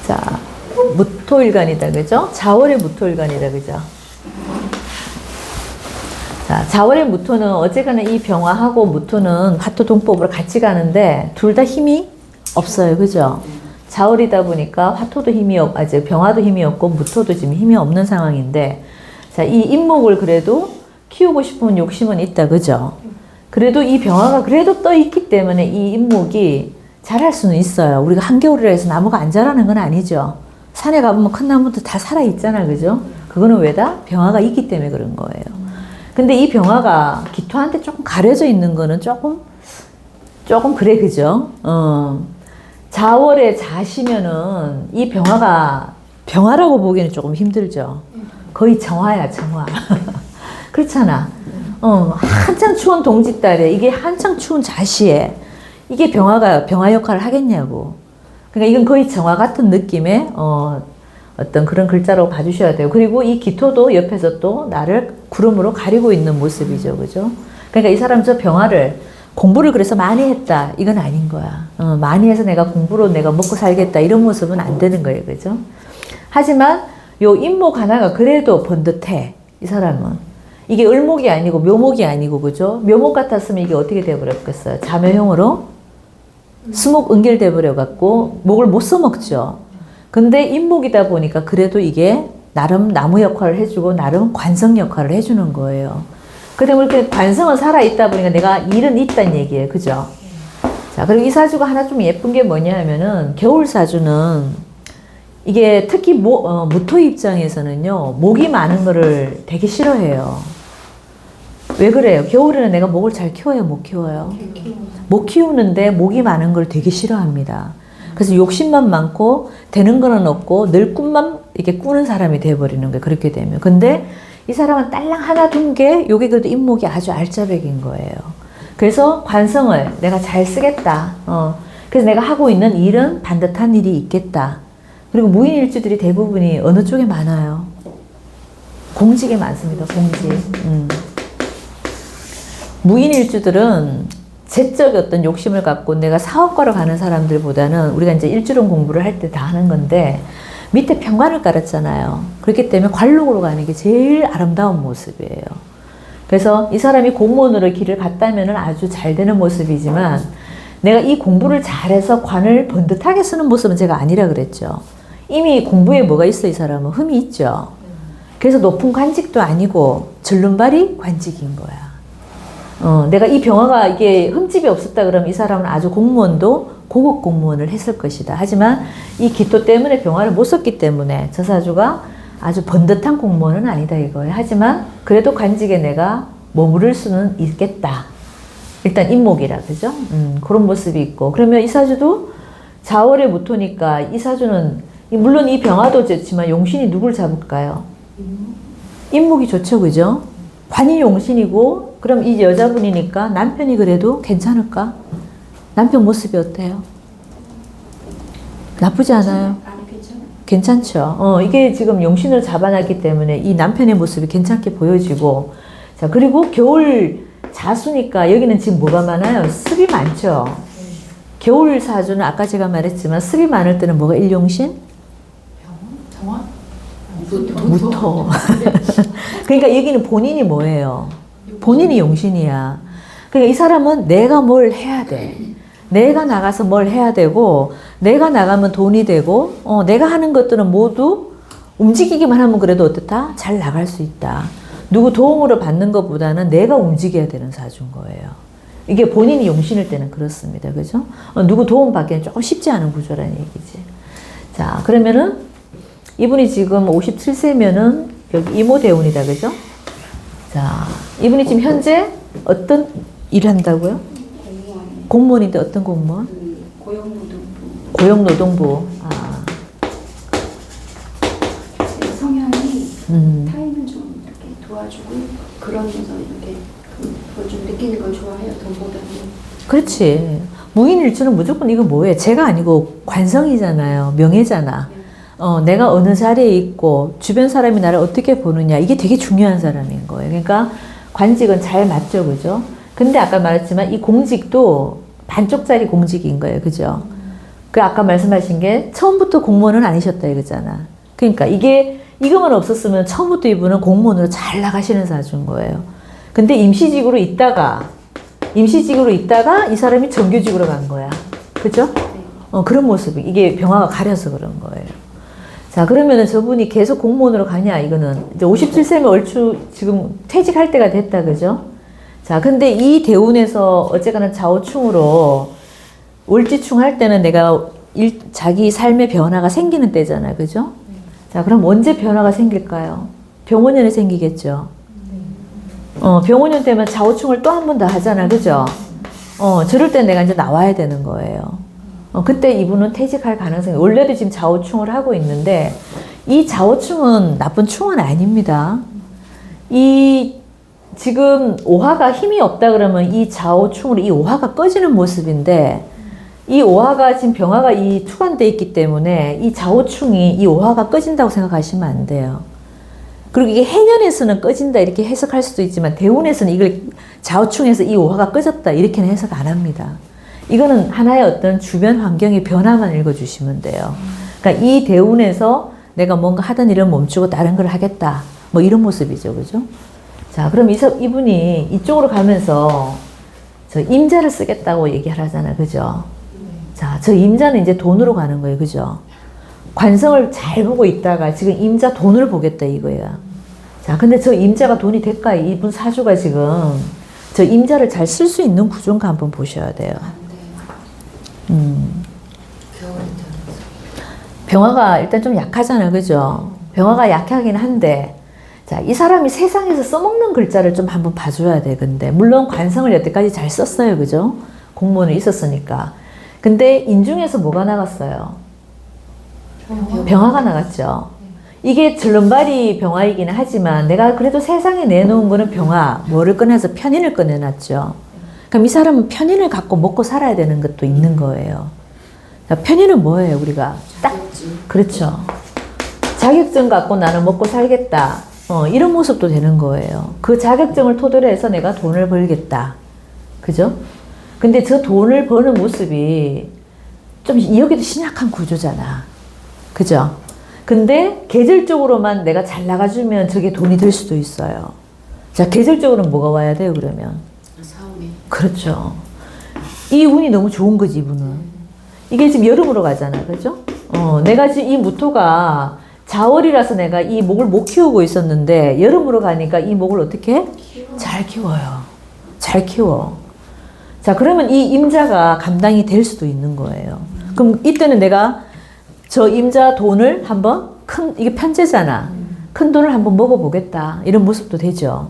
자, 무토일간이다, 그죠? 자월의 무토일간이다, 그죠? 자, 자월의 무토는 어제가나 이 병화하고 무토는 화토동법으로 같이 가는데 둘 다 힘이 없어요, 그죠? 자월이다 보니까 화토도 힘이 병화도 힘이 없고 무토도 지금 힘이 없는 상황인데, 자, 이 인목을 그래도 키우고 싶은 욕심은 있다, 그죠? 그래도 이 병화가 그래도 떠 있기 때문에 이 인목이 자랄 수는 있어요. 우리가 한겨울이라 해서 나무가 안 자라는 건 아니죠. 산에 가보면 큰 나무도 다 살아있잖아, 그죠? 그거는 왜다? 병화가 있기 때문에 그런 거예요. 근데 이 병화가 기토한테 조금 가려져 있는 거는 조금 그래, 그죠? 자월에 자시면은 이 병화라고 보기에는 조금 힘들죠. 거의 정화야, 정화. 그렇잖아. 한창 추운 동짓달에, 이게 한창 추운 자시에, 이게 병화 역할을 하겠냐고. 그러니까 이건 거의 정화 같은 느낌의, 어떤 그런 글자라고 봐주셔야 돼요. 그리고 이 기토도 옆에서 또 나를 구름으로 가리고 있는 모습이죠. 그죠? 그러니까 이 사람 저 병화를 공부를 그래서 많이 했다. 이건 아닌 거야. 많이 해서 내가 공부로 내가 먹고 살겠다. 이런 모습은 안 되는 거예요. 그죠? 하지만 요 인목 하나가 그래도 번듯해. 이 사람은. 이게 을목이 아니고 묘목이 아니고, 그죠? 묘목 같았으면 이게 어떻게 돼버렸겠어요? 자묘형으로 수목 은결돼 버려갖고 목을 못 써먹죠. 근데 인목이다 보니까 그래도 이게 나름 나무 역할을 해주고 나름 관성 역할을 해주는 거예요. 그다음에 이렇게 관성은 살아있다 보니까 내가 일은 있다는 얘기예요. 그죠? 자, 그리고 이 사주가 하나 좀 예쁜 게 뭐냐 하면은 겨울 사주는 이게 특히 무토 입장에서는요, 목이 많은 거를 되게 싫어해요. 왜 그래요? 겨울에는 내가 목을 잘 키워요? 못 키워요? 못 키우는데 목이 많은 걸 되게 싫어합니다. 그래서 욕심만 많고 되는 거는 없고 늘 꿈만 이렇게 꾸는 사람이 돼버리는 거예요. 그렇게 되면. 근데 이 사람은 딸랑 하나 둔 게 요게 그래도 인목이 아주 알짜배기인 거예요. 그래서 관성을 내가 잘 쓰겠다. 그래서 내가 하고 있는 일은 반듯한 일이 있겠다. 그리고 무인일주들이 대부분이 어느 쪽에 많아요? 공직에 많습니다. 공직. 무인일주들은 재적 어떤 욕심을 갖고 내가 사업가로 가는 사람들보다는 우리가 이제 일주론 공부를 할 때 다 하는 건데 밑에 평관을 깔았잖아요. 그렇기 때문에 관록으로 가는 게 제일 아름다운 모습이에요. 그래서 이 사람이 공무원으로 길을 갔다면 아주 잘 되는 모습이지만 내가 이 공부를 잘해서 관을 번듯하게 쓰는 모습은 제가 아니라 그랬죠. 이미 공부에 뭐가 있어, 이 사람은? 흠이 있죠. 그래서 높은 관직도 아니고 절름발이 관직인 거야. 내가 이 병화가 이게 흠집이 없었다 그러면 이 사람은 아주 공무원도 고급 공무원을 했을 것이다. 하지만 이 기토 때문에 병화를 못 썼기 때문에 저 사주가 아주 번듯한 공무원은 아니다 이거예요. 하지만 그래도 관직에 내가 머무를 수는 있겠다. 일단 인목이라, 그죠? 그런 모습이 있고. 그러면 이 사주도 자월에 무토니까 이 사주는 물론 이 병화도 좋지만 용신이 누굴 잡을까요? 인목이 좋죠, 그죠? 관이 용신이고, 그럼 이 여자분이니까 남편이 그래도 괜찮을까? 남편 모습이 어때요? 나쁘지 않아요? 괜찮죠. 이게 지금 용신을 잡아놨기 때문에 이 남편의 모습이 괜찮게 보여지고, 자, 그리고 겨울 자수니까 여기는 지금 뭐가 많아요? 습이 많죠. 겨울 사주는 아까 제가 말했지만 습이 많을 때는 뭐가 일용신? 무토. 그러니까 여기는 본인이 뭐예요? 본인이 용신이야. 그러니까 이 사람은 내가 뭘 해야 돼. 내가 나가서 뭘 해야 되고, 내가 나가면 돈이 되고, 내가 하는 것들은 모두 움직이기만 하면 그래도 어떻다? 잘 나갈 수 있다. 누구 도움으로 받는 것보다는 내가 움직여야 되는 사주인 거예요. 이게 본인이 용신일 때는 그렇습니다. 그죠? 누구 도움 받기는 조금 쉽지 않은 구조라는 얘기지. 자, 그러면은 이분이 지금 57세면은 여기 이모대운이다. 그죠? 자, 이분이 지금 현재 어떤 일을 한다고요? 공무원인데 어떤 공무원? 고용노동부. 아. 성향이 타인을 좀 이렇게 도와주고 그런 데서 이렇게 그걸 좀 느끼는 걸 좋아해요. 돈보다는. 그렇지. 무인일주는 무조건 이거 뭐예요? 제가 아니고 관성이잖아요. 명예잖아. 내가 어느 자리에 있고 주변 사람이 나를 어떻게 보느냐, 이게 되게 중요한 사람인 거예요. 그러니까 관직은 잘 맞죠, 그죠? 근데 아까 말했지만 이 공직도 반쪽짜리 공직인 거예요, 그죠? 그 아까 말씀하신 게 처음부터 공무원은 아니셨다 이거잖아. 그러니까 이거만 없었으면 처음부터 이분은 공무원으로 잘 나가시는 사주인 거예요. 근데 임시직으로 있다가 이 사람이 정규직으로 간 거야. 그죠? 그런 모습이 이게 병화가 가려서 그런 거예요. 자, 그러면은 저분이 계속 공무원으로 가냐? 이거는 이제 57세면 얼추 지금 퇴직할 때가 됐다. 그죠? 자, 근데 이 대운에서 어쨌거나 좌우충으로 월지충 할 때는 내가 자기 삶의 변화가 생기는 때잖아요. 그죠? 자, 그럼 언제 변화가 생길까요? 병원년에 생기겠죠. 병원년 되면 좌우충을 또 한 번 더 하잖아. 그죠? 저럴 때 내가 이제 나와야 되는 거예요. 그때 이분은 퇴직할 가능성이, 원래도 지금 좌우충을 하고 있는데, 이 좌우충은 나쁜 충은 아닙니다. 지금 오화가 힘이 없다 그러면 이 좌우충으로 이 오화가 꺼지는 모습인데, 이 오화가 지금 병화가 이 투관돼 있기 때문에 이 좌우충이 이 오화가 꺼진다고 생각하시면 안 돼요. 그리고 이게 해년에서는 꺼진다 이렇게 해석할 수도 있지만 대운에서는 이걸 좌우충에서 이 오화가 꺼졌다 이렇게는 해석 안 합니다. 이거는 하나의 어떤 주변 환경의 변화만 읽어주시면 돼요. 그러니까 이 대운에서 내가 뭔가 하던 일을 멈추고 다른 걸 하겠다. 뭐 이런 모습이죠. 그죠? 자, 그럼 이분이 이쪽으로 가면서 저 임자를 쓰겠다고 얘기를 하잖아. 그죠? 자, 저 임자는 이제 돈으로 가는 거예요. 그죠? 관성을 잘 보고 있다가 지금 임자 돈을 보겠다 이거야. 자, 근데 저 임자가 돈이 될까요? 이분 사주가 지금 저 임자를 잘 쓸 수 있는 구조인가 한번 보셔야 돼요. 병화가 일단 좀 약하잖아요. 그죠? 병화가 약하긴 한데, 자, 이 사람이 세상에서 써먹는 글자를 좀 한번 봐줘야 돼. 근데, 물론 관성을 여태까지 잘 썼어요. 그죠? 공무원에 있었으니까. 근데 인중에서 뭐가 나갔어요? 병화가 나갔죠. 이게 절름발이 병화이기는 하지만 내가 그래도 세상에 내놓은 거는 병화, 뭐를 꺼내서 편인을 꺼내놨죠. 그럼 이 사람은 편인을 갖고 먹고 살아야 되는 것도 있는 거예요. 편인은 뭐예요, 우리가? 딱, 그렇죠. 자격증 갖고 나는 먹고 살겠다. 이런 모습도 되는 거예요. 그 자격증을 토대로 해서 내가 돈을 벌겠다. 그죠? 근데 저 돈을 버는 모습이 좀 여기도 신약한 구조잖아. 그죠? 근데 계절적으로만 내가 잘 나가주면 저게 돈이 될 수도 있어요. 자, 계절적으로는 뭐가 와야 돼요, 그러면? 사오미. 그렇죠. 이 운이 너무 좋은 거지, 이분은. 이게 지금 여름으로 가잖아. 그죠? 내가 지금 이 무토가 자월이라서 내가 이 목을 못 키우고 있었는데, 여름으로 가니까 이 목을 어떻게 해? 잘 키워요. 잘 키워. 자, 그러면 이 임자가 감당이 될 수도 있는 거예요. 그럼 이때는 내가 저 임자 돈을 한번 이게 편제잖아. 큰 돈을 한번 먹어보겠다. 이런 모습도 되죠.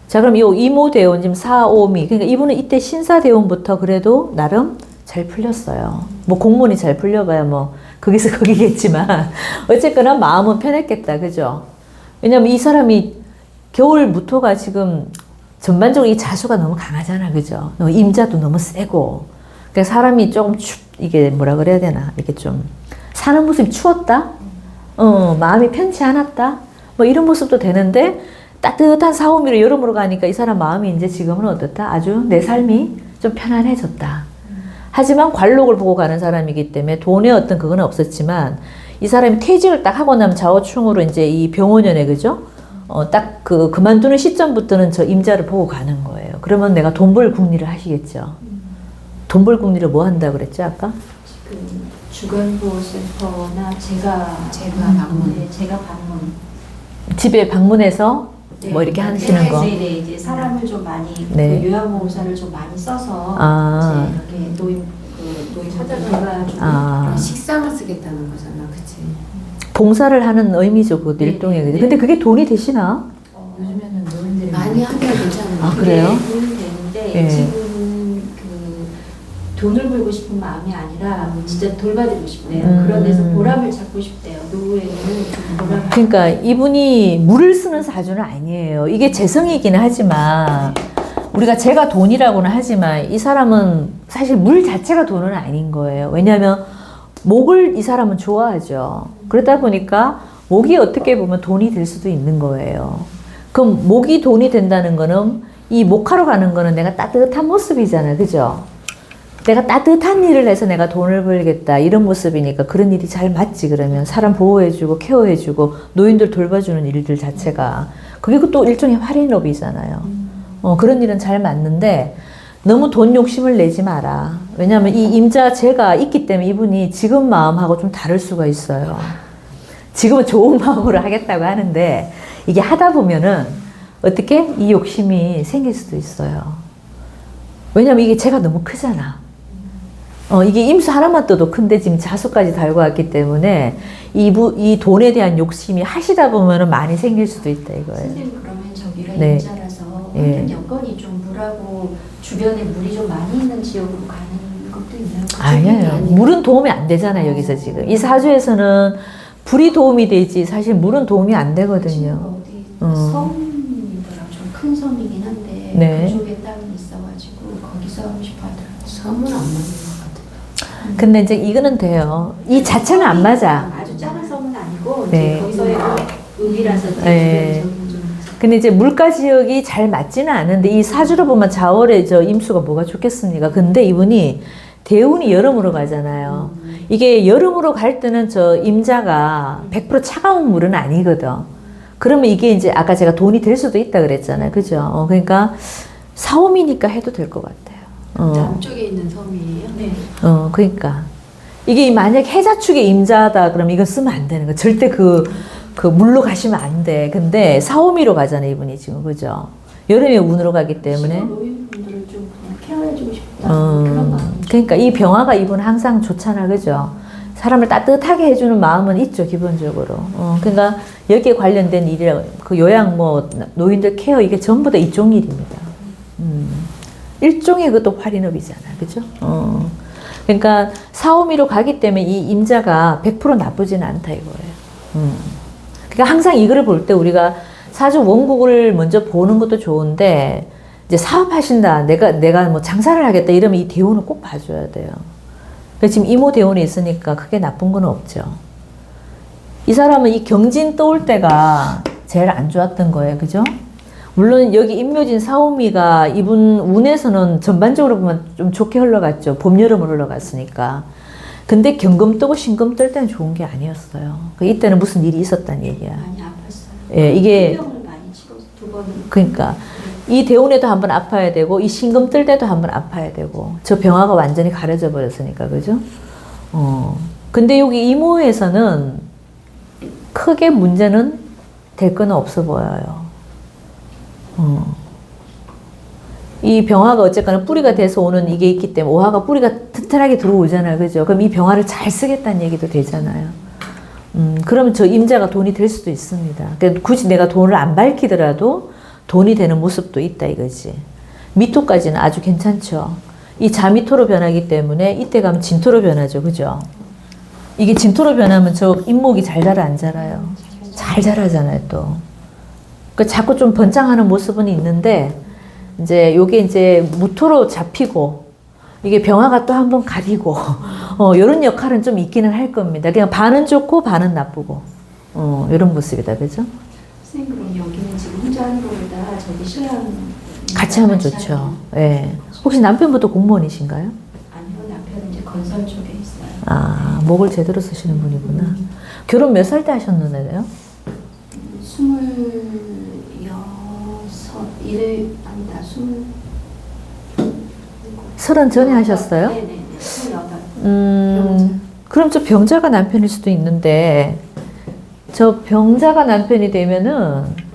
자, 그럼 이 이모대운, 지금 사오미. 그러니까 이분은 이때 신사대운부터 그래도 나름 잘 풀렸어요. 뭐 공무원이 잘 풀려봐야 뭐 거기서 거기겠지만 어쨌거나 마음은 편했겠다. 그죠? 왜냐면 이 사람이 겨울 무토가 지금 전반적으로 이 자수가 너무 강하잖아. 그죠? 임자도 너무 세고. 그러니까 사람이 조금 이게 뭐라 그래야 되나. 이렇게 좀 사는 모습이 추웠다? 마음이 편치 않았다? 뭐 이런 모습도 되는데 따뜻한 사오미로 여름으로 가니까 이 사람 마음이 이제 지금은 어떻다? 아주 내 삶이 좀 편안해졌다. 하지만 관록을 보고 가는 사람이기 때문에 돈의 어떤 그건 없었지만 이 사람이 퇴직을 딱 하고 나면 좌우충으로 이제 이 병원연에 그죠? 딱 그만두는 시점부터는 저 임자를 보고 가는 거예요. 그러면 내가 돈 벌 궁리를 하시겠죠. 돈 벌 궁리를 뭐 한다 그랬죠, 아까? 지금 주간보호센터나 제가 방문. 네, 제가 방문. 집에 방문해서 네, 뭐 이렇게 하시는 거. 네, 이제 사람을 좀 많이 네. 그 요양보호사를 좀 많이 써서 이제 이렇게 노인 찾아가가 좀 식상을 쓰겠다는 거잖아, 그치? 봉사를 하는 의미죠, 그 네, 일종의. 네. 근데 그게 돈이 되시나? 요즘에는 노인들이 많이 하면 괜찮은데. 아, 그래요? 돈이 되는데 예. 지금 돈을 벌고 싶은 마음이 아니라 진짜 돌봐드리고 싶대요. 그런 데서 보람을 찾고 싶대요. 노후에는 좀 보람을. 그러니까 이분이 물을 쓰는 사주는 아니에요. 이게 재성이기는 하지만 우리가 제가 돈이라고는 하지만 이 사람은 사실 물 자체가 돈은 아닌 거예요. 왜냐하면 목을 이 사람은 좋아하죠. 그러다 보니까 목이 어떻게 보면 돈이 될 수도 있는 거예요. 그럼 목이 돈이 된다는 거는 이 목하러 가는 거는 내가 따뜻한 모습이잖아. 그죠? 내가 따뜻한 일을 해서 내가 돈을 벌겠다 이런 모습이니까 그런 일이 잘 맞지. 그러면 사람 보호해주고 케어해주고 노인들 돌봐주는 일들 자체가 그게 또 일종의 할인업이잖아요. 그런 일은 잘 맞는데 너무 돈 욕심을 내지 마라. 왜냐하면 이 임자재가 있기 때문에 이분이 지금 마음하고 좀 다를 수가 있어요. 지금은 좋은 마음으로 하겠다고 하는데 이게 하다 보면은 어떻게 이 욕심이 생길 수도 있어요. 왜냐면 이게 제가 너무 크잖아. 이게 임수 하나만 떠도 큰데 지금 자수까지 달고 왔기 때문에 이 돈에 대한 욕심이 하시다 보면은 많이 생길 수도 있다 이거예요. 선생님 그러면 저기가 네. 임자라서 예. 환경 여건이 좀 물하고 주변에 물이 좀 많이 있는 지역으로 가는 것도 있나요? 아니에요. 물은 도움이 안 되잖아요 여기서 지금. 이 사주에서는 불이 도움이 되지 사실 물은 도움이 안 되거든요. 어디 섬이더라. 좀 큰 섬이긴 한데 네. 그쪽에 땅이 있어가지고 거기서 하고 싶어 하더라고요. 섬은 안 맞는 것 같아요. 근데 이제 이거는 돼요. 이 자체는 안 맞아. 아주 작은 섬은 아니고 네. 이제 거기서의 그 음이라서 네. 주변 좀 근데 이제 물가 지역이 잘 맞지는 않은데 이 사주로 보면 자월에 저 임수가 뭐가 좋겠습니까? 근데 이분이 대운이 여름으로 가잖아요. 이게 여름으로 갈 때는 저 임자가 100% 차가운 물은 아니거든. 그러면 이게 이제 아까 제가 돈이 될 수도 있다 그랬잖아요. 그죠? 그러니까 사오미니까 해도 될 것 같아요. 남쪽에 있는 섬이에요. 네. 그러니까 이게 만약 해자축에 임자다 그러면 이거 쓰면 안 되는 거. 절대 그 물로 가시면 안 돼. 근데 사오미로 가잖아요, 이분이 지금. 그죠? 여름에 운으로 가기 때문에. 노인분들을 좀 그냥 케어해주고 싶다 그런 마음. 그러니까 이 병화가 이분 항상 좋잖아. 그죠? 사람을 따뜻하게 해주는 마음은 있죠, 기본적으로. 그러니까 여기에 관련된 일이라 그 요양 뭐 노인들 케어 이게 전부 다 이쪽 일입니다. 일종의 그것도 활인업이잖아. 그죠? 그러니까 사오미로 가기 때문에 이 임자가 100% 나쁘지는 않다 이거예요. 그러니까 항상 이거를 볼 때 우리가 사주 원국을 먼저 보는 것도 좋은데 이제 사업하신다. 내가 뭐 장사를 하겠다 이러면 이 대운을 꼭 봐줘야 돼요. 그래서 지금 이모 대운이 있으니까 크게 나쁜 건 없죠. 이 사람은 이 경진 떠올 때가 제일 안 좋았던 거예요. 그죠? 물론 여기 임묘진 사오미가 이분 운에서는 전반적으로 보면 좀 좋게 흘러갔죠. 봄, 여름으로 흘러갔으니까. 근데 경금 뜨고 신금 뜰 때는 좋은 게 아니었어요. 이때는 무슨 일이 있었다는 얘기야. 많이 아팠어요. 예, 이게 병을 많이 치러서 2번. 그러니까 이 대운에도 한번 아파야 되고 이 신금 뜰 때도 한번 아파야 되고 저 병화가 완전히 가려져 버렸으니까 그죠? 근데 여기 이모에서는 크게 문제는 될 거는 없어 보여요. 이 병화가 어쨌거나 뿌리가 돼서 오는 이게 있기 때문에 오화가 뿌리가 튼튼하게 들어오잖아요. 그죠? 그럼 이 병화를 잘 쓰겠다는 얘기도 되잖아요. 그러면 저 임자가 돈이 될 수도 있습니다. 그러니까 굳이 내가 돈을 안 밝히더라도 돈이 되는 모습도 있다 이거지. 미토까지는 아주 괜찮죠. 이 자미토로 변하기 때문에 이때 가면 진토로 변하죠. 그죠? 이게 진토로 변하면 저 잇목이 잘 자라 안 자라요? 잘 자라잖아요 또. 그러니까 자꾸 좀 번창하는 모습은 있는데 이제 요게 이제 무토로 잡히고 이게 병화가 또 한번 가리고 요런 역할은 좀 있기는 할 겁니다. 그냥 반은 좋고 반은 나쁘고 요런 모습이다. 그죠? 선생님 그럼 여기는 지금 혼자 하는 것보다 저기 신랑 같이 하면 좋죠. 예. 혹시 남편분도 공무원이신가요? 아니요 남편은 이제 건설 쪽에 있어요. 아, 목을 제대로 쓰시는 분이구나. 결혼 몇 살 때 하셨는데요? 26 일을 아니다 30 전에 하셨어요? 네네네 28. 그럼 저 병자가 남편일 수도 있는데 저 병자가 남편이 되면은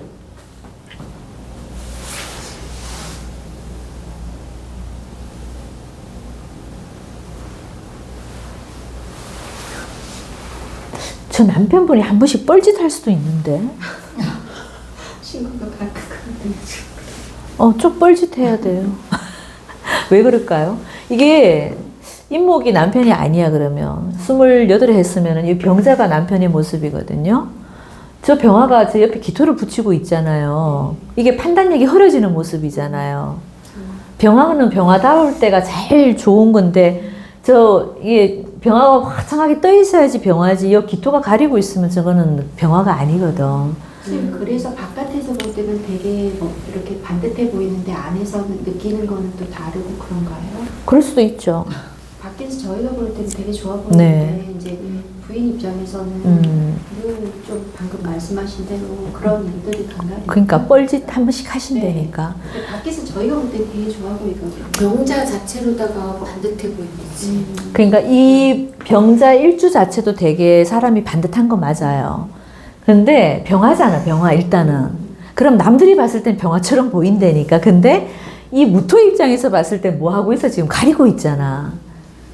저 남편분이 한 번씩 뻘짓할 수도 있는데 친구가 가끔 좀 뻘짓해야 돼요. 왜 그럴까요? 이게 임목이 남편이 아니야 그러면 28에 했으면 이 병자가 남편의 모습이거든요. 저 병화가 제 옆에 기토를 붙이고 있잖아요. 이게 판단력이 흐려지는 모습이잖아요. 병화는 병화다울 때가 제일 좋은 건데 이게 병화가 화창하게 떠 있어야지 병화지. 이 기토가 가리고 있으면 저거는 병화가 아니거든. 그래서 바깥에서 볼 때는 되게 뭐 이렇게 반듯해 보이는데 안에서 느끼는 거는 또 다르고 그런가요? 그럴 수도 있죠. 밖에서 저희가 볼 때는 되게 좋아 보이는데 네. 이제 부인 입장에서는 좀 방금 말씀하신 대로 그런 일들이 간간히 그러니까 뻘짓 한 번씩 하신다니까. 근데 밖에서 저희가 볼 때 되게 좋아 보이거든요. 명자 자체로다가 반듯해 보이지. 그러니까 이 병자 일주 자체도 되게 사람이 반듯한 거 맞아요. 근데 병화잖아, 병화 일단은. 그럼 남들이 봤을 땐 병화처럼 보인다니까. 근데 이 무토 입장에서 봤을 때 뭐 하고 있어? 지금 가리고 있잖아.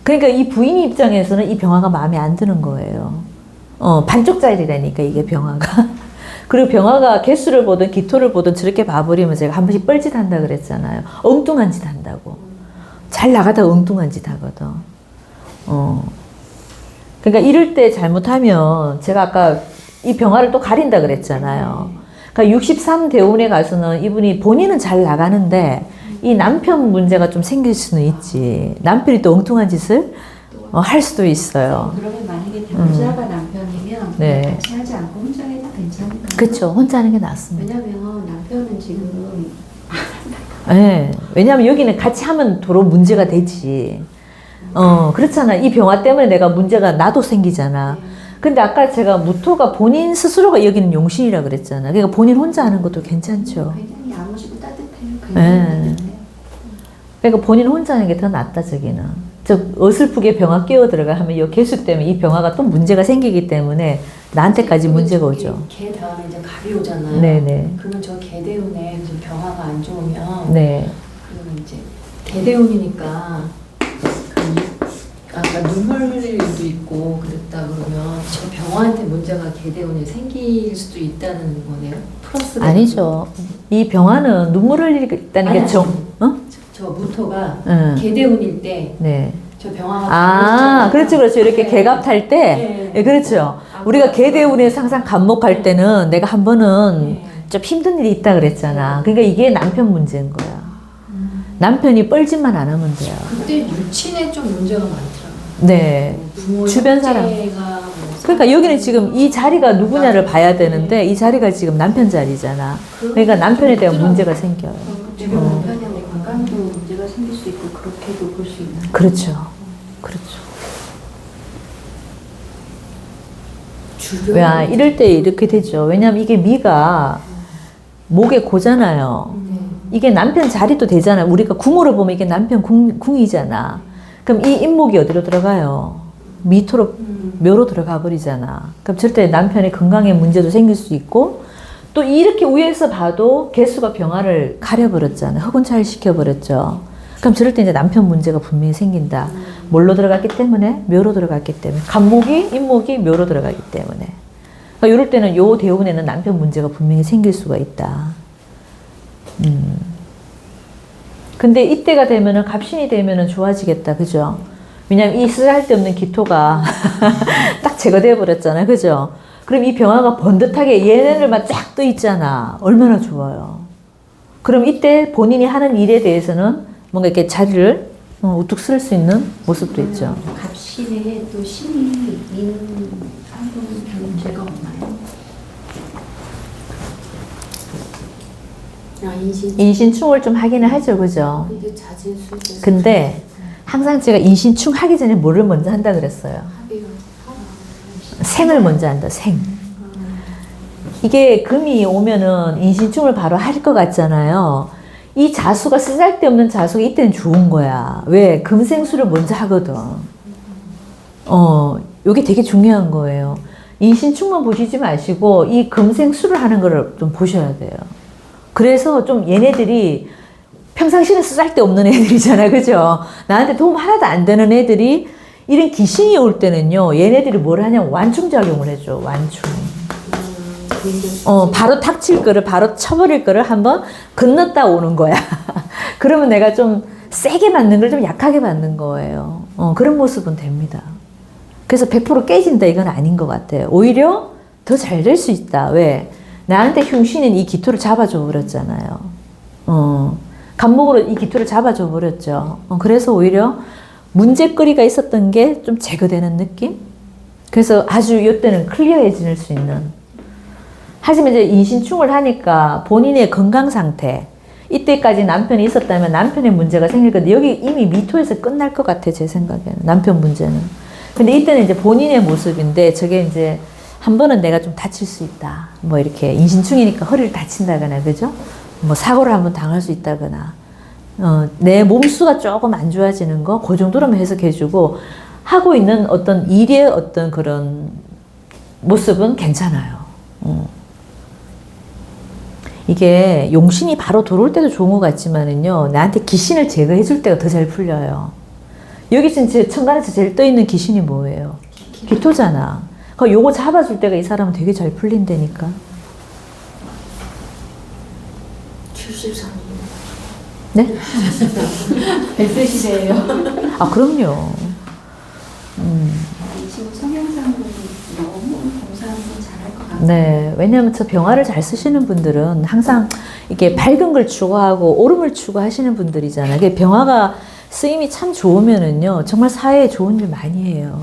그러니까 이 부인 입장에서는 이 병화가 마음에 안 드는 거예요. 반쪽짜리라니까 이게 병화가. 그리고 병화가 개수를 보든 기토를 보든 저렇게 봐버리면 제가 한 번씩 뻘짓 한다 그랬잖아요. 엉뚱한 짓 한다고. 잘 나가다가 엉뚱한 짓 하거든. 그러니까 이럴 때 잘못하면 제가 아까 이 병화를 또 가린다 그랬잖아요. 그러니까 63 대운에 가서는 이분이 본인은 잘 나가는데 이 남편 문제가 좀 생길 수는 있지. 남편이 또 엉뚱한 짓을 할 수도 있어요. 그러면 만약에 병자가 남편이면 네. 같이 하지 않고 혼자 해도 괜찮을까요? 그렇죠. 혼자 하는 게 낫습니다. 왜냐면 남편은 지금 네. 왜냐하면 여기는 같이 하면 도로 문제가 되지. 그렇잖아. 이 병화 때문에 내가 문제가 나도 생기잖아. 근데 아까 제가 무토가 본인 스스로가 여기는 용신이라 그랬잖아. 그러니까 본인 혼자 하는 것도 괜찮죠. 굉장히 야무지고 따뜻해요. 네. 그러니까 본인 혼자 하는 게 더 낫다, 저기는. 저 어설프게 병화 끼어 들어가 하면 이 개수 때문에 이 병화가 또 문제가 생기기 때문에 나한테까지 문제가 오죠. 개 다음에 이제 갑이 오잖아요. 네네. 그러면 저 개대운에 이제 병화가 안 좋으면 네. 그러면 이제 개대운이니까 아까 눈물 흘릴 일도 있고 그랬다 그러면 저 병화한테 문제가 개대운에 생길 수도 있다는 거네요. 플러스가 아니죠. 이 병화는 눈물 흘리다는 게 저 무토가 응. 개대운일 때 네. 저 병화가 그렇죠, 그렇죠. 이렇게 네. 개갑 탈 때, 네. 그렇죠. 우리가 개대운에서 항상 갑목할 때는 내가 한 번은 좀 힘든 일이 있다 그랬잖아. 그러니까 이게 남편 문제인 거야. 남편이 뻘짓만 안 하면 돼요. 그때 유친에 좀 문제가 많더라고요. 네. 부모 주변 사람. 형제가 뭐 그러니까 여기는 지금 이 자리가 누구냐를 봐야 되는데 이 자리가 지금 남편 자리잖아. 그러니까 남편에 대한 문제가 생겨요. 주변 남편의 건강도 문제가 생길 수 있고 그렇게도 볼 수 있는. 그렇죠. 그렇죠. 주변 왜 이럴 때 이렇게 되죠. 왜냐면 이게 미가 목에 고잖아요. 이게 남편 자리도 되잖아요. 우리가 궁으로 보면 이게 남편 궁이잖아. 그럼 이 인목이 어디로 들어가요? 미토로, 묘로 들어가 버리잖아. 그럼 절대 남편의 건강에 문제도 생길 수 있고, 또 이렇게 위에서 봐도 개수가 병화를 가려버렸잖아요. 흑운차를 시켜버렸죠. 그럼 저럴 때 이제 남편 문제가 분명히 생긴다. 뭘로 들어갔기 때문에? 묘로 들어갔기 때문에. 간목이, 인목이 묘로 들어가기 때문에. 그러니까 이럴 때는 요 대운에는 남편 문제가 분명히 생길 수가 있다. 근데 이때가 되면은 갑신이 되면은 좋아지겠다, 그죠? 왜냐면 이 쓸데없는 기토가 딱 제거돼 버렸잖아요, 그죠? 그럼 이 병화가 번듯하게 얘네들만 쫙 떠 있잖아. 얼마나 좋아요. 그럼 이때 본인이 하는 일에 대해서는 뭔가 이렇게 자리를 우뚝 쓸 수 있는 모습도 있죠. 갑신에 또 신이 있는 사람은 별 문제가 없나요? 인신충을 좀 하기는 하죠, 그죠? 이게 자진수 근데 항상 제가 인신충 하기 전에 뭐를 먼저 한다 그랬어요? 생을 먼저 한다, 생. 이게 금이 오면은 인신충을 바로 할 것 같잖아요. 이 자수가 쓰잘데없는 자수가 이때는 좋은 거야. 왜? 금생수를 먼저 하거든. 요게 되게 중요한 거예요. 인신충만 보시지 마시고 이 금생수를 하는 거를 좀 보셔야 돼요. 그래서 좀 얘네들이 평상시는 쓸데없는 애들이잖아요. 그죠? 나한테 도움 하나도 안 되는 애들이 이런 귀신이 올 때는요. 얘네들이 뭘 하냐면 완충작용을 해줘. 완충. 바로 닥칠 거를 바로 쳐버릴 거를 한번 건넜다 오는 거야. 그러면 내가 좀 세게 맞는 걸 좀 약하게 맞는 거예요. 그런 모습은 됩니다. 그래서 100% 깨진다 이건 아닌 것 같아요. 오히려 더 잘 될 수 있다. 왜? 나한테 흉신인 이 기토를 잡아줘 버렸잖아요. 간목으로 이 기토를 잡아줘 버렸죠. 그래서 오히려 문제거리가 있었던 게 좀 제거되는 느낌? 그래서 아주 이때는 클리어해질 수 있는. 하지만 이제 인신충을 하니까 본인의 건강 상태, 이때까지 남편이 있었다면 남편의 문제가 생길 건데 여기 이미 미토에서 끝날 것 같아 제 생각에는 남편 문제는. 근데 이때는 이제 본인의 모습인데 저게 이제 한 번은 내가 좀 다칠 수 있다. 뭐 이렇게 인신충이니까 허리를 다친다거나 그죠? 뭐 사고를 한번 당할 수 있다거나 내 몸수가 조금 안 좋아지는 거 그 정도로만 해석해주고 하고 있는 어떤 일의 어떤 그런 모습은 괜찮아요. 이게 용신이 바로 들어올 때도 좋은 것 같지만은요 나한테 기신을 제거해 줄 때가 더 잘 풀려요. 여기 지금 천간에서 제일 떠 있는 기신이 뭐예요? 기토잖아. 그 요거 잡아줄 때가 이 사람은 되게 잘 풀린다니까. 73. 네? 100세 시대예요. 아 그럼요. 이 친구 성향상으로 너무 봉사하는 건 잘할 것 같아요. 네, 왜냐하면 저 병화를 잘 쓰시는 분들은 항상 이게 밝은 걸 추구하고 오름을 추구하시는 분들이잖아요. 이게 병화가 쓰임이 참 좋으면은요, 정말 사회에 좋은 일 많이 해요.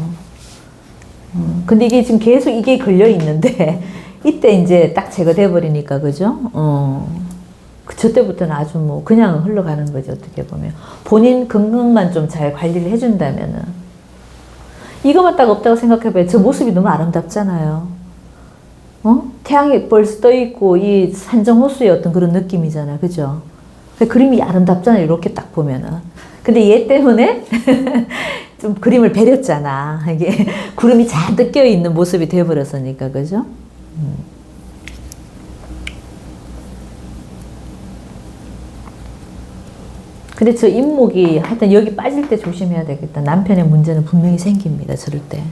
근데 이게 지금 계속 이게 걸려 있는데 이때 이제 딱 제거돼 버리니까 그죠? 저 때부터는 아주 뭐 그냥 흘러가는 거죠 어떻게 보면 본인 건강만 좀 잘 관리를 해준다면은 이거만 딱 없다고 생각해봐요. 저 모습이 너무 아름답잖아요. 태양이 벌써 떠 있고 이 산정호수의 어떤 그런 느낌이잖아요, 그죠? 그림이 아름답잖아요, 이렇게 딱 보면은. 근데 얘 때문에 좀 그림을 베렸잖아. 이게 구름이 잔뜩 껴 있는 모습이 되어버렸으니까, 그죠? 근데 저 인목이 하여튼 여기 빠질 때 조심해야 되겠다. 남편의 문제는 분명히 생깁니다. 저럴 때.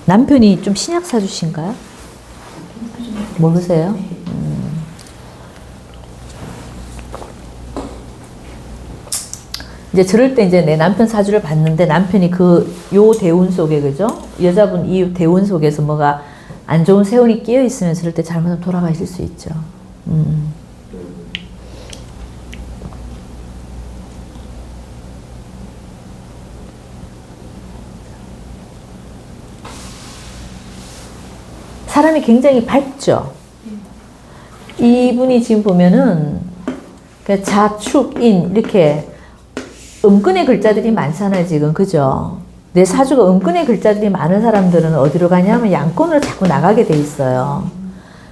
남편이 좀 신약 사주신가요? 모르세요? 이제 저럴 때 이제 내 남편 사주를 봤는데 남편이 요 대운 속에 그죠? 여자분 이 대운 속에서 뭐가 안 좋은 세운이 끼어 있으면 저럴 때 잘못하면 돌아가실 수 있죠. 사람이 굉장히 밝죠. 이분이 지금 보면은 자축인 이렇게 음근의 글자들이 많잖아요 지금 그죠? 내 사주가 음근의 글자들이 많은 사람들은 어디로 가냐면 양권으로 자꾸 나가게 돼 있어요.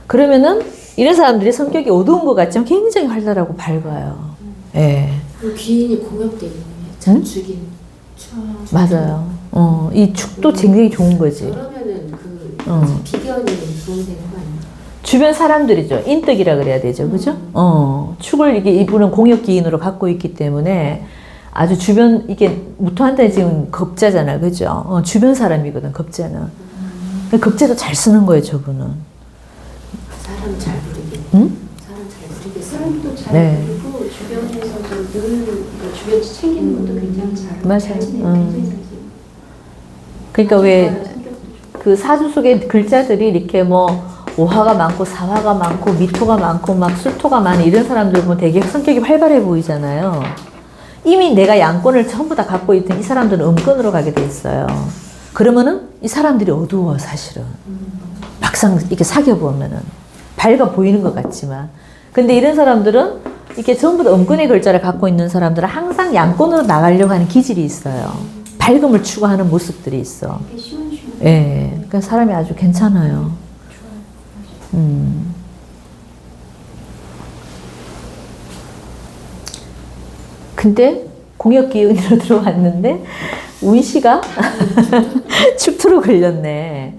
그러면은 이런 사람들이 성격이 어두운 것 같지만 굉장히 활달하고 밝아요. 예. 그 귀인이 공엽돼 있는 거예요. 자축인. 맞아요. 이 축도 굉장히 좋은 거지. 그러면은 비견이 도움되는 거 아니에요? 주변 사람들이죠. 인덕이라 그래야 되죠. 그죠? 축을 이분은 공역기인으로 갖고 있기 때문에 아주 주변, 이게 무토한테 지금 겁자잖아. 그죠? 주변 사람이거든, 겁자는. 겁자도 잘 쓰는 거예요, 저분은. 사람 잘 부리게. 응? 사람 잘 부리게. 사람도 잘 네. 부리고 주변에서도 늘 주변 챙기는 것도 굉장히 잘하고 맞아요. 잘 지내요. 굉장히 잘 지내요. 그러니까 왜 성격도 좋고. 그 사주 속에 글자들이 이렇게 뭐 오화가 많고 사화가 많고 미토가 많고 막 수토가 많은 이런 사람들 보면 되게 성격이 활발해 보이잖아요. 이미 내가 양권을 전부 다 갖고 있던 이 사람들은 음권으로 가게 돼 있어요. 그러면은 이 사람들이 어두워 사실은. 막상 이렇게 사귀어 보면은 밝아 보이는 것 같지만, 근데 이런 사람들은 이렇게 전부 다 음권의 글자를 갖고 있는 사람들은 항상 양권으로 나가려고 하는 기질이 있어요. 밝음을 추구하는 모습들이 있어. 되게 시원시원. 예, 그러니까 사람이 아주 괜찮아요. 근데 공역기운으로 들어왔는데 운시가 축토로 걸렸네.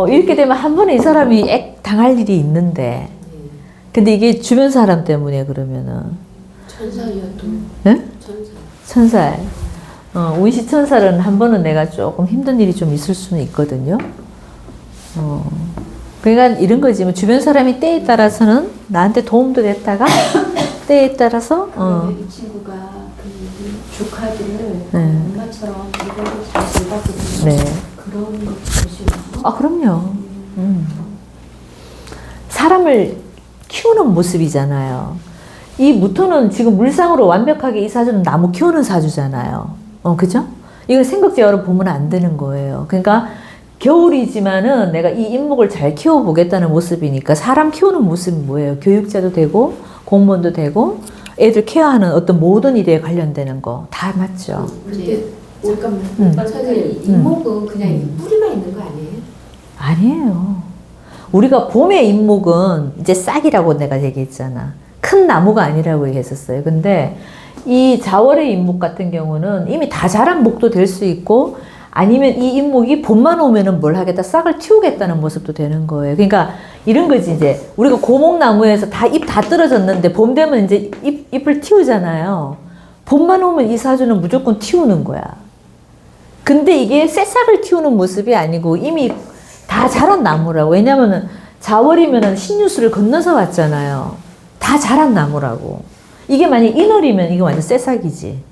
이렇게 되면 한 번에 이 사람이 당할 일이 있는데, 근데 이게 주변 사람 때문에 그러면은 천사여도. 네? 천사. 천살. 운시 천살은 한 번은 내가 조금 힘든 일이 좀 있을 수는 있거든요. 그러니까 이런 거지. 뭐 주변 사람이 때에 따라서는 나한테 도움도 됐다가 때에 따라서 이 친구가 그 조카들을 네. 엄마처럼 이거를 잘 돌봤거든요. 네. 그런 것도 볼수 있고. 아 그럼요. 사람을 키우는 모습이잖아요. 이 무토는 지금 물상으로 완벽하게 이 사주는 나무 키우는 사주잖아요. 그죠? 이걸 생각제어로 보면 안 되는 거예요. 그러니까 겨울이지만은 내가 이 인목을 잘 키워보겠다는 모습이니까 사람 키우는 모습이 뭐예요? 교육자도 되고 공무원도 되고 애들 케어하는 어떤 모든 일에 관련되는 거 다 맞죠. 근데 잠깐만. 음. 선생님, 인목은 그냥 이 뿌리만 있는 거 아니에요? 아니에요. 우리가 봄의 인목은 이제 싹이라고 내가 얘기했잖아. 큰 나무가 아니라고 얘기했었어요. 근데 이 자월의 인목 같은 경우는 이미 다 자란 목도 될 수 있고 아니면 이 인목이 봄만 오면은 뭘 하겠다 싹을 틔우겠다는 모습도 되는 거예요. 그러니까 이런 거지 이제 우리가 고목나무에서 다 잎 다 떨어졌는데 봄 되면 이제 잎을 틔우잖아요. 봄만 오면 이 사주는 무조건 틔우는 거야. 근데 이게 새싹을 틔우는 모습이 아니고 이미 다 자란 나무라고. 왜냐면은 자월이면은 신유수를 건너서 왔잖아요. 다 자란 나무라고. 이게 만약 인월이면 이게 완전 새싹이지.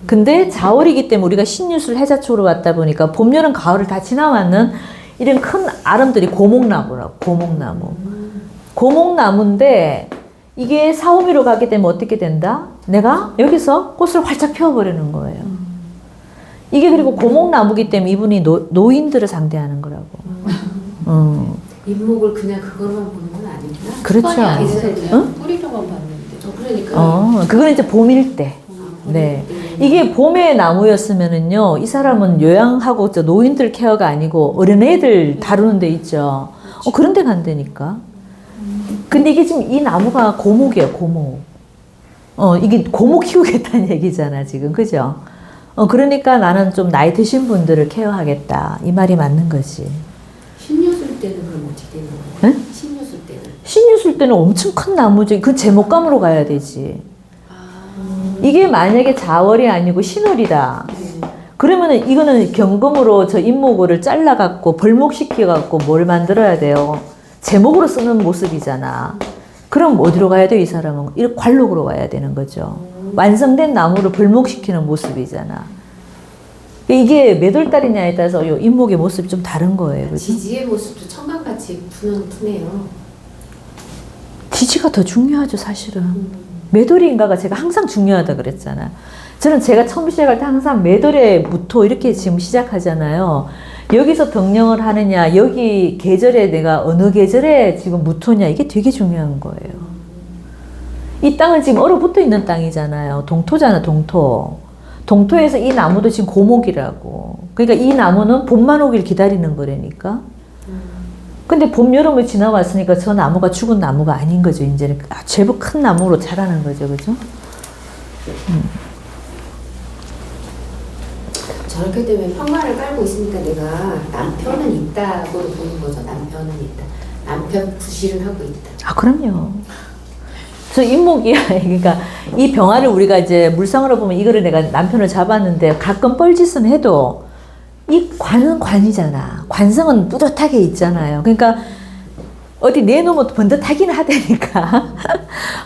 근데 자월이기 때문에 우리가 신유술 해자초로 왔다 보니까 봄, 여름, 가을을 다 지나왔는 이런 큰 아름들이 고목나무라고. 고목나무. 고목나무인데 이게 사오미로 가게 되면 어떻게 된다? 내가 여기서 꽃을 활짝 피워버리는 거예요. 이게 그리고 고목나무기 때문에 이분이 노인들을 상대하는 거라고. 인목을 그냥 그거로만 보는 건 아니구나. 그렇죠. 아니잖아요. 뿌리로만 봤는데. 그러니까. 그건 이제 봄일 때. 네. 이게 봄의 나무였으면은요, 이 사람은 요양하고 저 노인들 케어가 아니고 어린애들 다루는 데 있죠. 그런 데 간다니까. 근데 이게 지금 이 나무가 고목이에요, 고목. 이게 고목 키우겠다는 얘기잖아, 지금. 그죠? 그러니까 나는 좀 나이 드신 분들을 케어하겠다. 이 말이 맞는 거지. 신유술 때는 그럼 어떻게 되는 거예요? 네? 신유술 때는. 신유술 때는 엄청 큰 나무죠. 그 제목감으로 가야 되지. 이게 만약에 자월이 아니고 신월이다. 그러면은 이거는 경금으로 저 인목을 잘라갖고 벌목시켜갖고 뭘 만들어야 돼요? 제목으로 쓰는 모습이잖아. 그럼 어디로 가야 돼, 이 사람은? 이렇게 관록으로 가야 되는 거죠. 완성된 나무를 벌목시키는 모습이잖아. 이게 몇 월 달이냐에 따라서 이 인목의 모습이 좀 다른 거예요. 그죠? 지지의 모습도 청각같이 푸네요. 지지가 더 중요하죠, 사실은. 몇 월인가가 제가 항상 중요하다 그랬잖아. 저는 제가 처음 시작할 때 항상 몇 월에 무토 이렇게 지금 시작하잖아요. 여기서 덕령을 하느냐, 여기 계절에 내가 어느 계절에 지금 무토냐, 이게 되게 중요한 거예요. 이 땅은 지금 얼어붙어 있는 땅이잖아요. 동토잖아, 동토. 동토에서 이 나무도 지금 고목이라고. 그러니까 이 나무는 봄만 오길 기다리는 거라니까. 근데 봄, 여름을 지나왔으니까 저 나무가 죽은 나무가 아닌 거죠. 이제는 제법 큰 나무로 자라는 거죠. 그죠? 저렇게 되면 평화를 깔고 있으니까 내가 남편은 있다고 보는 거죠. 남편은 있다. 남편 부실을 하고 있다. 그럼요. 저 인목이야. 그러니까 이 병화를 우리가 이제 물상으로 보면 이거를 내가 남편을 잡았는데 가끔 뻘짓은 해도 이 관은 관이잖아. 관성은 뿌듯하게 있잖아요. 그러니까 어디 내놓으면 번듯하긴 하다니까.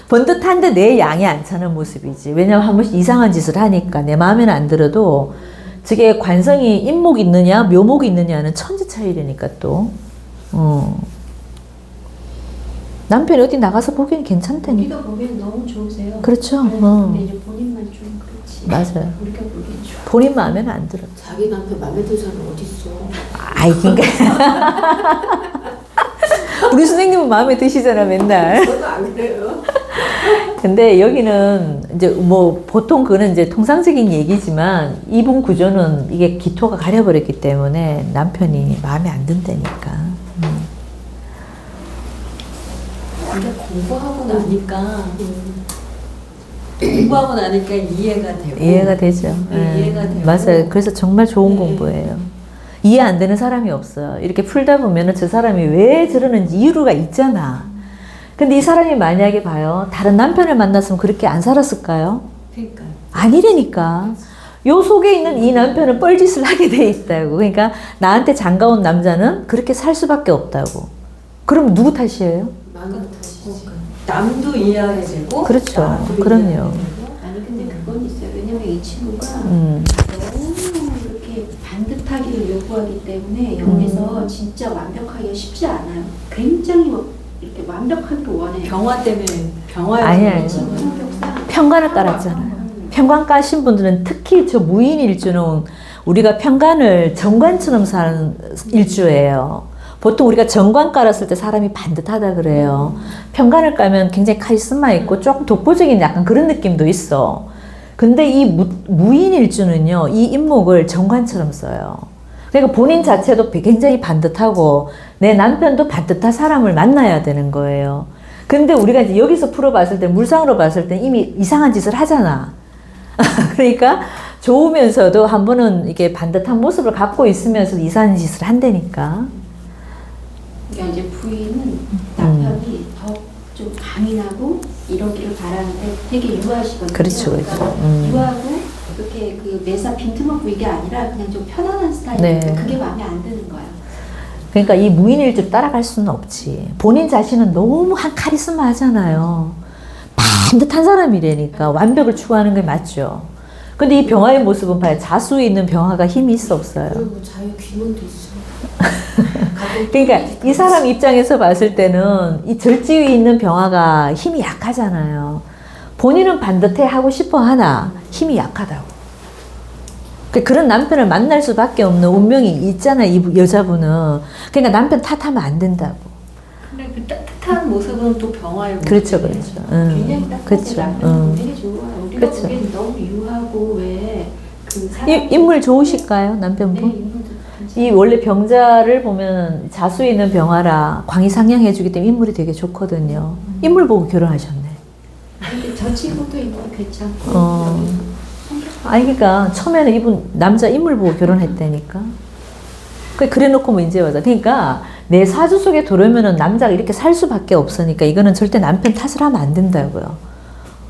번듯한데 내 양이 안 차는 모습이지. 왜냐면 한 번씩 이상한 짓을 하니까 내 마음에는 안 들어도 저게 관성이 인목이 있느냐 묘목이 있느냐는 천지 차이라니까 또. 남편이 어디 나가서 보기엔 괜찮다니까. 우리가 보기엔 너무 좋으세요. 그렇죠. 근데 이제 본인만 좀 그렇지. 맞아요. 우리가 보기엔 좋아. 본인 마음에는 안 들어. 자기 남편 마음에 드는 사람 어딨어. 아이, 그러니까. 우리 선생님은 마음에 드시잖아, 맨날. 저도 안 그래요. 근데 여기는 이제 뭐 보통 그거는 이제 통상적인 얘기지만 이분 구조는 이게 기토가 가려버렸기 때문에 남편이 마음에 안 든다니까. 근데 공부하고 나니까 공부하고 나니까 이해가 되고 이해가 되죠. 이해가 되고 맞아요. 그래서 정말 좋은 네. 공부예요. 이해 안 되는 사람이 없어요. 이렇게 풀다 보면은 저 사람이 왜 저러는지 이유가 있잖아. 근데 이 사람이 만약에 봐요. 다른 남편을 만났으면 그렇게 안 살았을까요? 그러니까 아니라니까. 요 속에 있는 이 남편은 뻘짓을 하게 돼 있다고. 그러니까 나한테 장가온 남자는 그렇게 살 수밖에 없다고. 그럼 누구 탓이에요? 마음 탓이지. 남도 이해하게 되고 그렇죠. 나도 그럼요. 이해하게 되고. 아니 근데 그건 있어요. 왜냐면 이 친구가 음. 너무 이렇게 반듯하기를 요구하기 때문에 여기서 진짜 완벽하기가 쉽지 않아요. 굉장히 막 이렇게 완벽하게 원해요. 병화 때문에 병화에 아니야. 이 친구 성격상 편관을 깔았잖아요. 편관 까신 분들은 특히 저 무인 일주는 우리가 편관을 정관처럼 사는 일주예요. 보통 우리가 정관 깔았을 때 사람이 반듯하다 그래요. 평관을 깔면 굉장히 카리스마 있고 조금 독보적인 약간 그런 느낌도 있어. 근데 이 무인일주는요, 이 인목을 정관처럼 써요. 그러니까 본인 자체도 굉장히 반듯하고 내 남편도 반듯한 사람을 만나야 되는 거예요. 근데 우리가 이제 여기서 풀어봤을 때, 물상으로 봤을 때 이미 이상한 짓을 하잖아. 그러니까 좋으면서도 한 번은 이게 반듯한 모습을 갖고 있으면서도 이상한 짓을 한다니까. 그러니까 이제 부인은 남편이 더 좀 강인하고 이러기를 바라는데 되게 유하시거든요. 그렇죠, 그렇죠. 그러니까 유하고 이렇게 그 매사 빈틈없고 이게 아니라 그냥 좀 편안한 스타일인데 네. 그게 마음에 안 드는 거야. 그러니까 이 무인일주 따라갈 수는 없지. 본인 자신은 너무 한 카리스마 하잖아요. 반듯한 사람이라니까 완벽을 추구하는 게 맞죠. 근데 이 병화의 모습은 봐요. 자수에 있는 병화가 힘이 있어 없어요. 그리고 자유 귀문도 있어. 그러니까 이 사람 입장에서 봤을 때는 이 절지에 있는 병화가 힘이 약하잖아요. 본인은 반듯해 하고 싶어 하나 힘이 약하다고. 그런 남편을 만날 수밖에 없는 운명이 있잖아요. 이 여자분은. 그러니까 남편 탓하면 안 된다고. 근데 그 따뜻한 모습은 또 병화의 모습. 그렇죠, 그렇죠. 굉장히 따뜻하고 그렇죠. 남편은 되게 좋아요. 우리가 그렇죠. 보기엔 너무 유하고 왜그 사람 인물 좋으실까요, 네, 남편분? 인물도 괜찮아요. 이 원래 병자를 보면 자수에 있는 병화라 광이상향해주기 때문에 인물이 되게 좋거든요. 인물 보고 결혼하셨네. 근데 저 친구도 인물 괜찮고 아니 그러니까 처음에는 이분 남자 인물 보고 결혼했다니까. 그래놓고 뭐 이제 와서 그러니까 내 사주 속에 들어오면은 남자가 이렇게 살 수밖에 없으니까 이거는 절대 남편 탓을 하면 안 된다고요.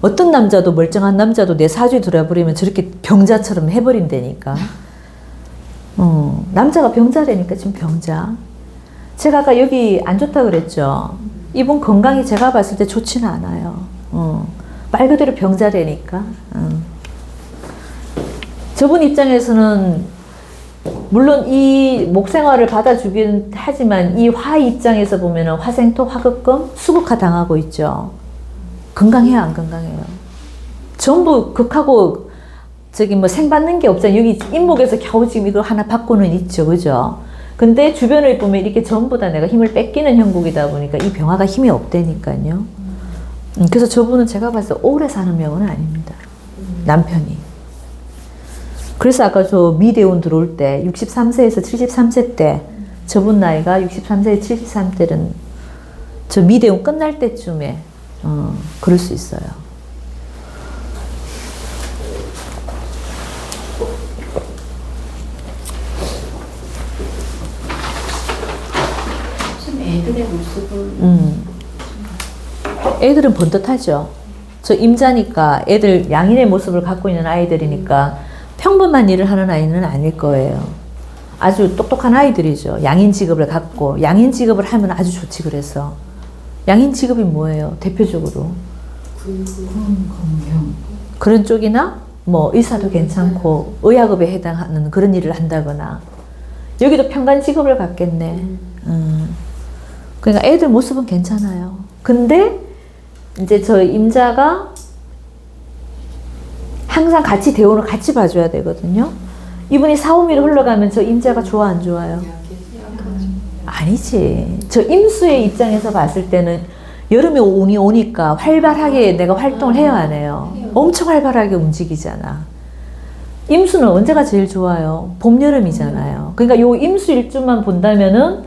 어떤 남자도 멀쩡한 남자도 내 사주에 들어버리면 저렇게 병자처럼 해버린다니까. 남자가 병자라니까 지금 병자. 제가 아까 여기 안 좋다 그랬죠. 이분 건강이 제가 봤을 때 좋지는 않아요. 말 그대로 병자라니까. 저분 입장에서는 물론 이 목생화를 받아주긴 하지만 이 화 입장에서 보면은 화생토, 화극금, 수극화 당하고 있죠. 건강해요, 안 건강해요? 전부 극하고 저기 뭐 생받는 게 없잖아요. 여기 인목에서 겨우 지금 이거 하나 받고는 있죠, 그죠? 근데 주변을 보면 이렇게 전부 다 내가 힘을 뺏기는 형국이다 보니까 이 병화가 힘이 없다니까요. 그래서 저분은 제가 봤을 때 오래 사는 명은 아닙니다. 남편이. 그래서 아까 저 미대운 들어올 때 63세에서 73세 때 저분 나이가 63세에서 73세는 저 미대운 끝날 때쯤에 그럴 수 있어요. 지금 애들의 모습은 애들은 번듯하죠. 저 임자니까 애들 양인의 모습을 갖고 있는 아이들이니까 평범한 일을 하는 아이는 아닐 거예요. 아주 똑똑한 아이들이죠. 양인 직업을 갖고 양인 직업을 하면 아주 좋지. 그래서 양인 직업이 뭐예요? 대표적으로 그런 쪽이나 뭐 의사도 괜찮고 의학업에 해당하는 그런 일을 한다거나 여기도 평관 직업을 갖겠네. 그러니까 애들 모습은 괜찮아요. 근데 이제 저 임자가 항상 같이 대운을 같이 봐줘야 되거든요. 이분이 사오미로 흘러가면 저 임자가 좋아 안 좋아요? 아니지. 저 임수의 입장에서 봤을 때는 여름에 운이 오니까 활발하게 내가 활동을 해야 하네요. 엄청 활발하게 움직이잖아. 임수는 언제가 제일 좋아요? 봄, 여름이잖아요. 그러니까 요 임수 일주만 본다면은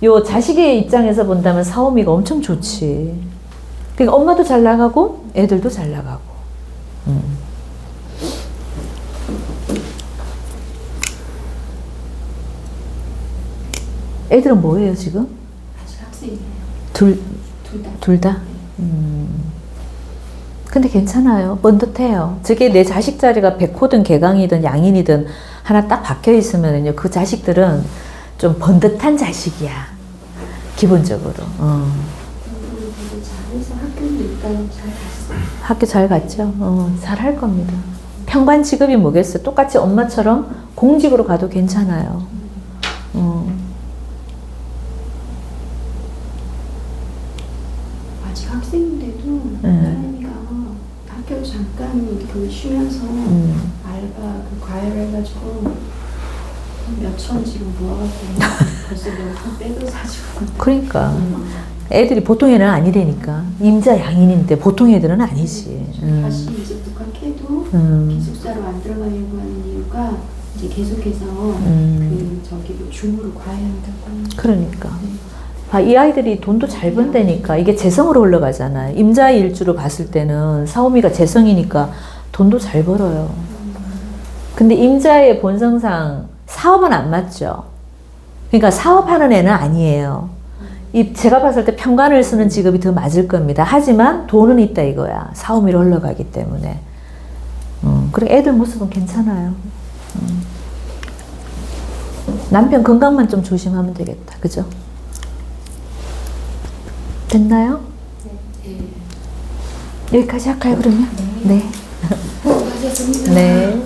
요 자식의 입장에서 본다면 사오미가 엄청 좋지. 그러니까 엄마도 잘 나가고 애들도 잘 나가고. 애들은 뭐예요 지금? 아직 학생이에요. 둘 다? 근데 괜찮아요. 번듯해요. 저게 내 자식 자리가 백호든 개강이든 양인이든 하나 딱 박혀 있으면은요, 그 자식들은 좀 번듯한 자식이야. 기본적으로. 공부를 되게 잘해서 학교도 일단 잘 갔어요. 학교 잘 갔죠? 잘 할 겁니다. 평관 직업이 뭐겠어요? 똑같이 엄마처럼 공직으로 가도 괜찮아요. 아직 학생인데도 딸내미가 학교 잠깐 그 쉬면서 알바 그 과외를 해가지고 몇천 지금 모아가지고 벌써 명품 백을 사주고. 그러니까 애들이 보통 애는 아니라니까. 임자 양인인데 보통 애들은 아니지. 다시 이제 북학해도 음. 기숙사로 안 들어가려고 하는 이유가 이제 계속해서 뭐 줌으로 과외한다고 하는. 그러니까. 아, 이 아이들이 돈도 잘 번다니까. 이게 재성으로 흘러가잖아요. 임자 일주로 봤을 때는 사오미가 재성이니까 돈도 잘 벌어요. 근데 임자의 본성상 사업은 안 맞죠. 그러니까 사업하는 애는 아니에요. 제가 봤을 때 평관을 쓰는 직업이 더 맞을 겁니다. 하지만 돈은 있다 이거야. 사오미로 흘러가기 때문에. 그리고 애들 모습은 괜찮아요. 남편 건강만 좀 조심하면 되겠다. 그죠? 됐나요? 네. 여기까지 할까요, 그러면? 네. 수고하셨습니다. 네.